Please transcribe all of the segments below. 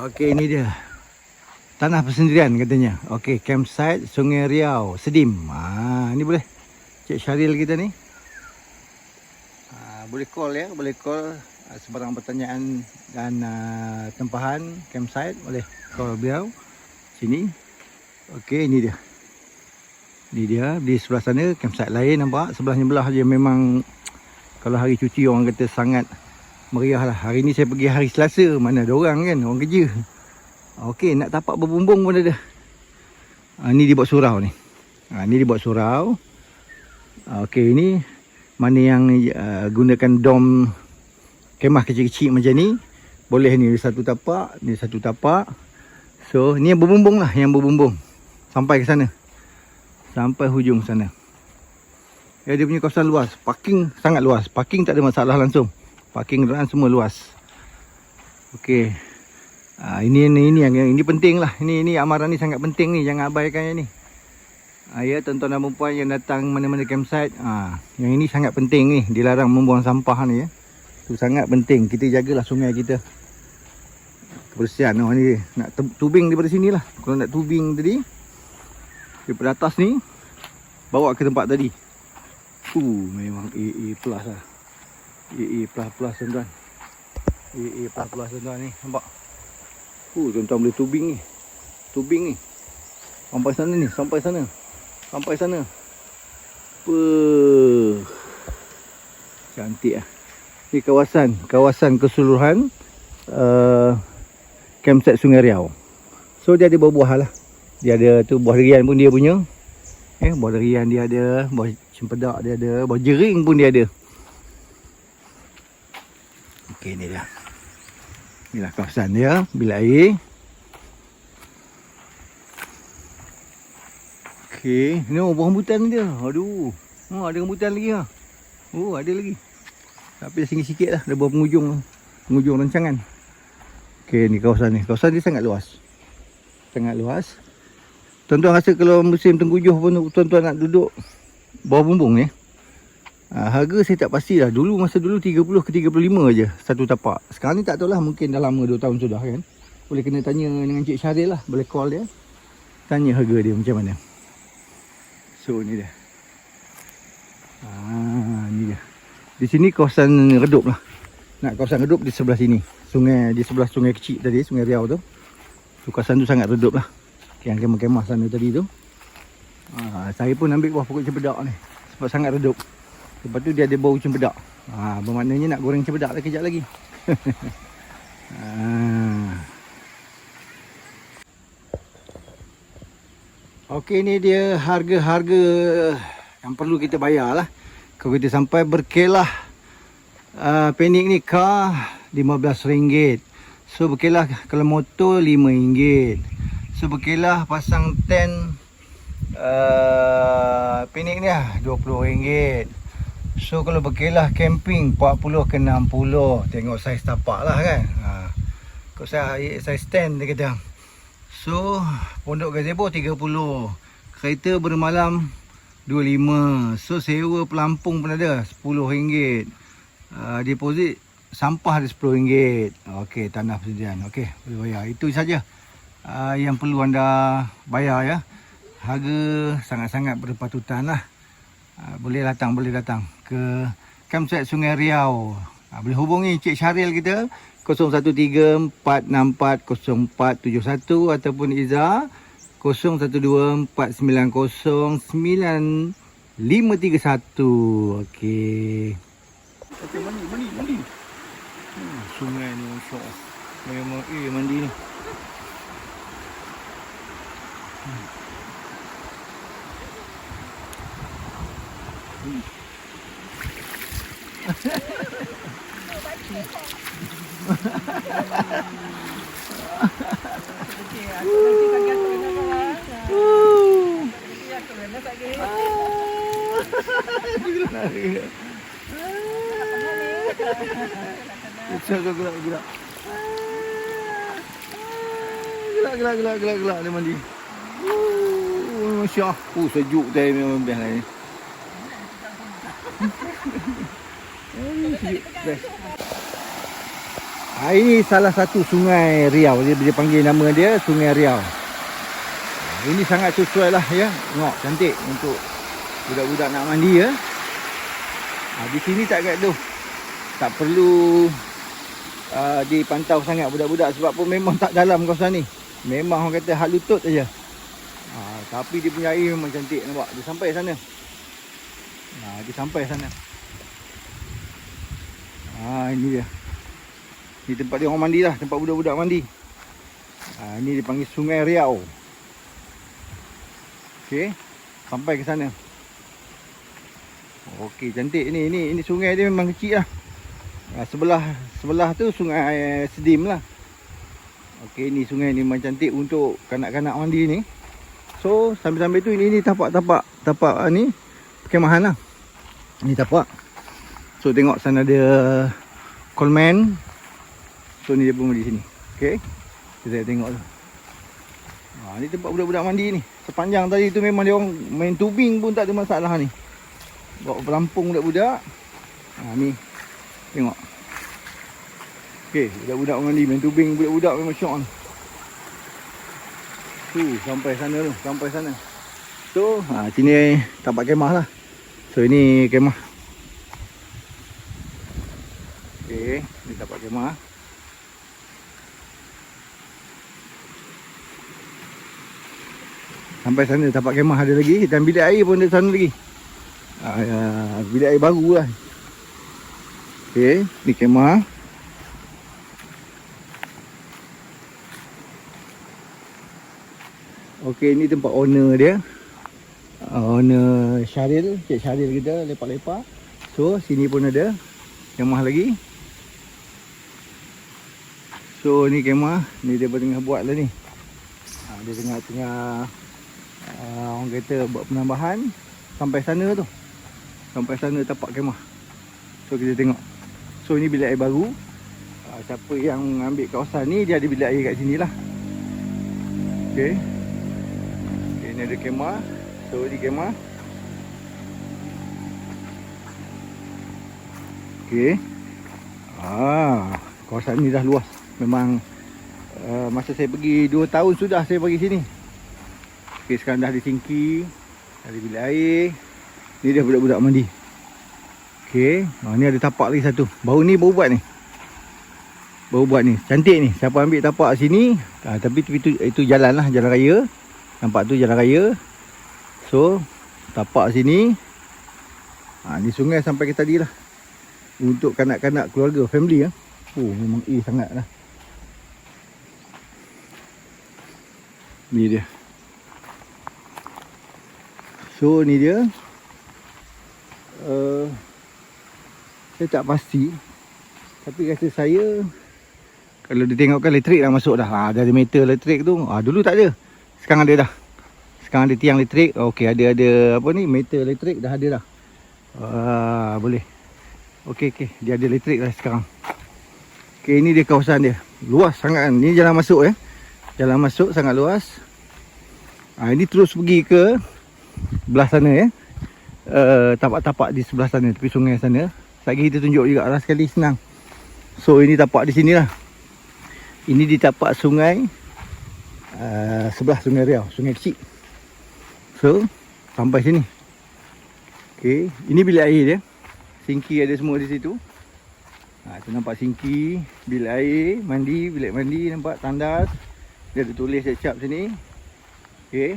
Okey, ini dia. Tanah persendirian katanya. Okey, campsite Sungai Riau, Sedim. Ni boleh. Cik Syaril kita ni. Boleh call ya, boleh call sebarang pertanyaan dan tempahan campsite, boleh call beliau sini. Okey, ini dia. Ni dia di sebelah sana campsite lain nampak. Sebelahnya belah je memang kalau hari cuti orang kata sangat meriah lah. Hari ni saya pergi hari Selasa, mana ada orang kan, orang kerja. Okey, nak tapak berbumbung pun ada. Ni dibuat surau ni. Ni dibuat surau. Okey, ini mana yang gunakan dom kemah kecil-kecil macam ni, boleh ni satu tapak, ni satu tapak. So, ni yang berbumbung lah, yang berbumbung sampai ke sana. Sampai hujung sana. Dia punya kawasan luas, parking sangat luas. Parking tak ada masalah langsung. Parking kenderaan semua luas. Okey. Ini penting lah. Ini amaran ni sangat penting ni, jangan abaikan yang ni. Ya, tuan-tuan dan puan yang datang mana-mana campsite, yang ini sangat penting ni, dilarang membuang sampah ni ya. Itu sangat penting. Kita jagalah sungai kita. Kebersihan ni nak tubing daripada sini lah. Kalau nak tubing tadi daripada atas ni bawa ke tempat tadi. Memang AA plus lah. AA plus tuan-tuan. AA plus tuan-tuan ni, nampak? Tuan-tuan boleh tubing ni. Tubing ni. Sampai sana ni, sampai sana. Sampai sana. Cantik lah. Ni kawasan keseluruhan campsite Sungai Riau. So dia ada buah-buah lah. Dia ada tu buah durian pun dia punya. Buah durian dia ada, buah cempedak dia ada, buah jering pun dia ada. Okey, ni dia. Inilah kawasan dia, bilik air. Okey, ni buah rambutan dia. Aduh. Ada rambutan lagi lah. Ada lagi. Tapi dah tinggi sikit lah, dah buah penghujung rancangan. Okey, ni kawasan ni. Kawasan dia sangat luas. Sangat luas. Tuan-tuan rasa kalau musim tengkujuh pun tuan-tuan nak duduk bawah bumbung ni. Harga saya tak pastilah. Masa dulu 30 ke 35 je satu tapak. Sekarang ni tak tahulah, mungkin dah lama 2 tahun sudah kan. Boleh kena tanya dengan Cik Syaril lah. Boleh call dia. Tanya harga dia macam mana. So ni dia. Ni dia. Di sini kawasan redup lah. Kawasan redup di sebelah sini. Di sebelah sungai kecil tadi, Sungai Riau tu. Kawasan tu sangat redup lah. Yang kemah-kemah sana tadi tu. Saya pun ambil buah pokok cempedak ni. Sebab sangat redup. Lepas tu dia ada bau cempedak. Bermaknanya nak goreng cempedak lah kejap lagi. Okey, ni dia harga-harga yang perlu kita bayar lah. Kalau kita sampai berkelah panik ni kah RM15. So berkelah kalau motor RM5. So berkelah pasang tent panik ni lah RM20. So kalau berkelah camping 40 ke 60. Tengok saiz tapak lah kan. Kalau saiz tent dia kata. So pondok gazebo 30. Kereta bermalam 25. So sewa pelampung pun ada RM10. Deposit sampah ada RM10. Okey, tanah persediaan. Okey, boleh bayar. Itu saja yang perlu anda bayar ya. Harga sangat-sangat berpatutan lah. Boleh datang ke campsite Sungai Riau. Boleh hubungi Cik Syaril kita 0134640471 ataupun Iza 0124909531. Okey. Okey, mandi. Sungai ni masya-Allah. Memang mandi ni. Gelak dia mandi. Masya Allah. Sejuk tadi memang best lah ni. Sejuk best. Ini salah satu sungai Riau. Dia panggil nama dia Sungai Riau. Ini sangat sesuai lah ya. Tengok cantik untuk budak-budak nak mandi ya. Di sini tak gaduh. Tak perlu dipantau sangat budak-budak sebab pun memang tak dalam kawasan ni. Memang orang kata hak lutut aja. Tapi dia punya air memang cantik, nampak. Dia sampai sana. Dia sampai sana. Ini dia. Ni tempat dia orang mandi lah, tempat budak-budak mandi. Ni dipanggil Sungai Riau. Okey, sampai ke sana. Okey, cantik ni. Ini sungai dia memang kecil lah. Sebelah tu Sungai Sedim lah. Okey, ni sungai ni memang cantik untuk kanak-kanak mandi ni. So, sambil-sambil tu ini tapak ni perkemahan lah. Ni tapak. So, tengok sana ada Coleman. So, ni dia pun di sini. Okey. Kita tengok tu. Ni tempat budak-budak mandi ni. Sepanjang tadi tu memang dia orang main tubing pun tak ada masalah ni. Bawa pelampung budak-budak. Ni. Tengok. Okey, budak-budak mandi main tubing, budak-budak memang syok ni. Sampai sana tu, sampai sana. So, sini tapak kemah lah. So, ini kemah. Okey, ni tapak kemah. Sampai sana tapak kemah ada lagi. Dan bilik air pun ada sana lagi. Bilik air baru lah. Okey, ni kemah. Okey, ni tempat owner dia. Owner Syaril, Cik Syaril kita lepak-lepak. So, sini pun ada kemah lagi. So, ni kemah. Ni dia tengah buat lah ni. Dia tengah orang kata buat penambahan. Sampai sana tu. Sampai sana tapak kemah. So, kita tengok. So, ni bilik air baru. Siapa yang ambil kawasan ni, dia ada bilik air kat sini lah. Okey. Ini ada kemah. So, di kemah. Okey. Kawasan ni dah luas. Memang masa saya pergi 2 tahun sudah saya pergi sini. Okey, sekarang dah ada singki, ada bilik air. Ni dia budak-budak mandi. Okey, ni ada tapak lagi satu. Baru buat ni. Baru buat ni. Cantik ni. Siapa ambil tapak sini, tapi itu jalan lah, jalan raya. Nampak tu jalan raya. So, tapak sini. Ni sungai sampai ke tadi lah. Untuk kanak-kanak keluarga, family lah. Memang sangat lah. Ni dia. So, ni dia. Saya tak pasti. Tapi rasa saya, kalau ditengokkan elektrik dah masuk dah. Dari meter elektrik tu. Dulu tak ada. Sekarang ada dah. Sekarang ada tiang elektrik. Okey, ada apa ni, meter elektrik dah ada dah. Boleh. Okey. Dia ada elektrik dah sekarang. Okey, ini dia kawasan dia. Luas sangat kan. Ni jalan masuk ya. Jalan masuk sangat luas. Ini terus pergi ke belah sana ya. Tapak-tapak di sebelah sana, tepi sungai sana. Lagi kita tunjuk juga lah sekali, senang. So, ini tapak di sini lah. Ini di tapak sungai sebelah Sungai Riau, sungai kecil. So, sampai sini. Okey, ini bilik air dia. Singki ada semua di situ. Tu nampak singki, bilik air, mandi, bilik mandi, nampak tandas. Dia ada tulis cap sini. Okey.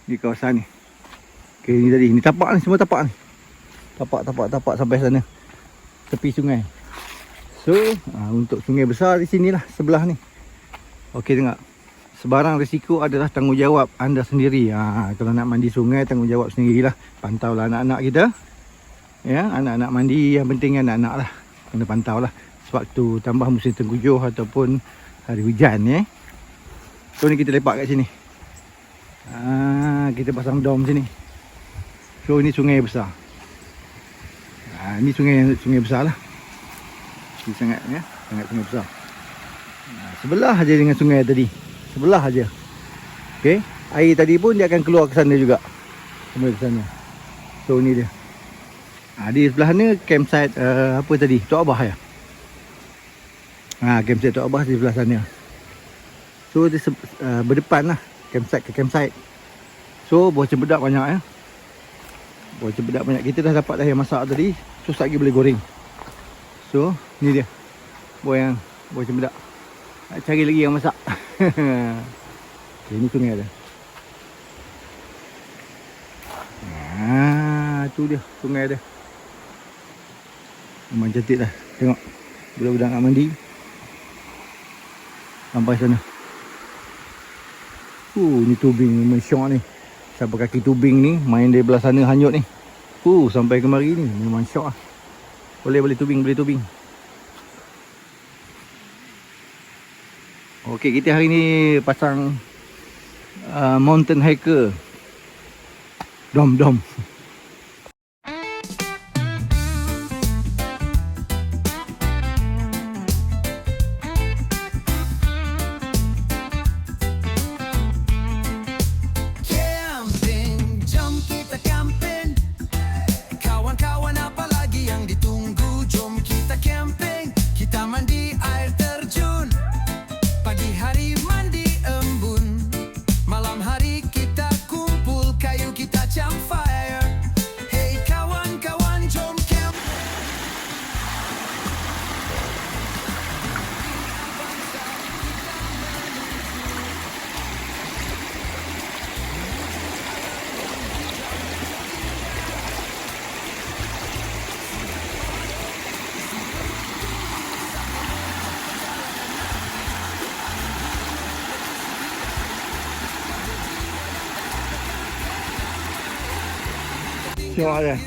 Di kawasan ni. Okey, ni tadi, ni tapak ni, semua tapak ni. Tapak sampai sana. Tepi sungai. So, untuk sungai besar di sinilah, sebelah ni. Okey, tengok. Sebarang risiko adalah tanggungjawab anda sendiri. Kalau nak mandi sungai, tanggungjawab sendirilah. Pantaulah anak-anak kita. Ya, anak-anak mandi, yang penting anak-anak lah. Kena pantau lah. Sewaktu tambah musim tengkujuh ataupun hari hujan ya. So, ni kita lepak kat sini. Kita pasang dom sini. So, ini sungai besar. Ini sungai besar lah. Ini sangat sungai besar. Sebelah aja dengan sungai tadi. Sebelah aja. Okey, air tadi pun dia akan keluar ke sana juga. Sampai ke sana. So, ni dia. Di sebelah ni campsite apa tadi? Tok Abah ya. Campsite Tok Abah di sebelah sana. So dia berdepan lah campsite ke campsite. So buah cempedak banyak ya. Buah cempedak banyak. Kita dah dapat dah yang masak tadi. So lagi boleh goreng. So ni dia buah cempedak. Nak cari lagi yang masak. Okay, ni sungai ada. Tu dia sungai dia. Memang cantik dah. Tengok budak-budak nak mandi sampai sana. Ni tubing memang syok ni. Sampai kaki tubing ni main dari belah sana hanyut ni. Sampai kemari ni memang syok lah. Boleh tubing. Okey, kita hari ni pasang mountain hiker. Dom. Syok dia.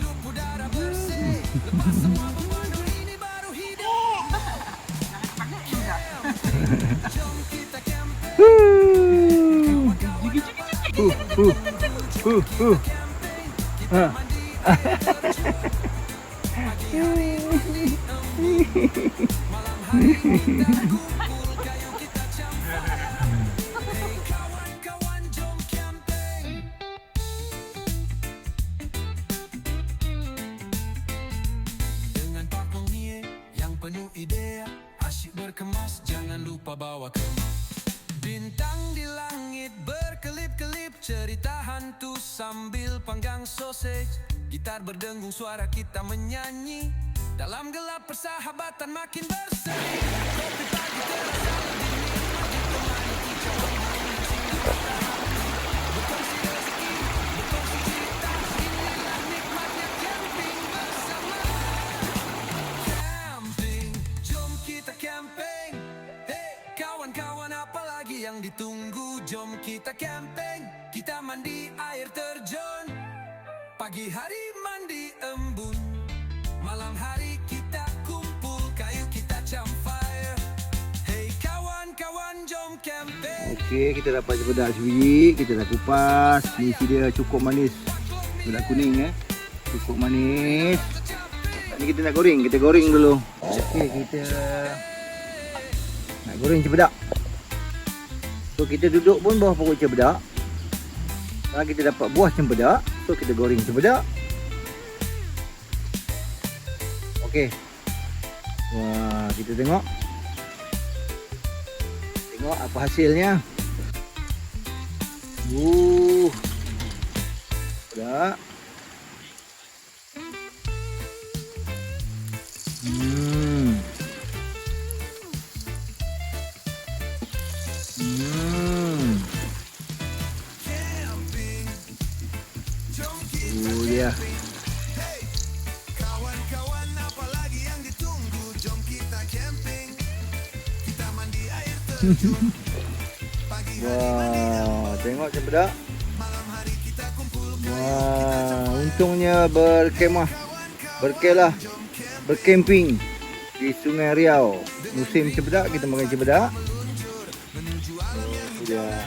Penuh idea, asyik berkemas, jangan lupa bawa kemas. Bintang di langit berkelip-kelip, cerita hantu sambil panggang sausage. Gitar berdengung, suara kita menyanyi, dalam gelap persahabatan makin berseri. Kopi pagi terasa lebih nikmat ditemani kicauan burung singa. Berkongsi rezeki, berkongsi cerita, inilah nikmatnya camping bersama. Camping, hey kawan-kawan, apalagi yang ditunggu? Jom kita camping, kita mandi air terjun. Pagi hari mandi embun, malam hari kita kumpul kayu, kita campfire. Hey kawan-kawan, jom camping. Okey, kita dapat cempedak sebiji, kita dah kupas. Ni isi dia cukup manis. Cempedak kuning cukup manis. Ni kita nak goreng, kita goreng dulu. Okey, kita nak goreng cempedak. So kita duduk pun bawah pokok cempedak. Sekarang kita dapat buah cempedak, so kita goreng cempedak. Okey. Wah, kita tengok apa hasilnya. Cempedak. Dia. Kawan-kawan, apalagi yang ditunggu? Jom kita camping, kita mandi air terjun. Wah, tengok cempedak. Wah, untungnya bercamping di Sungai Riau. Musim cempedak, kita makan cempedak. Oh,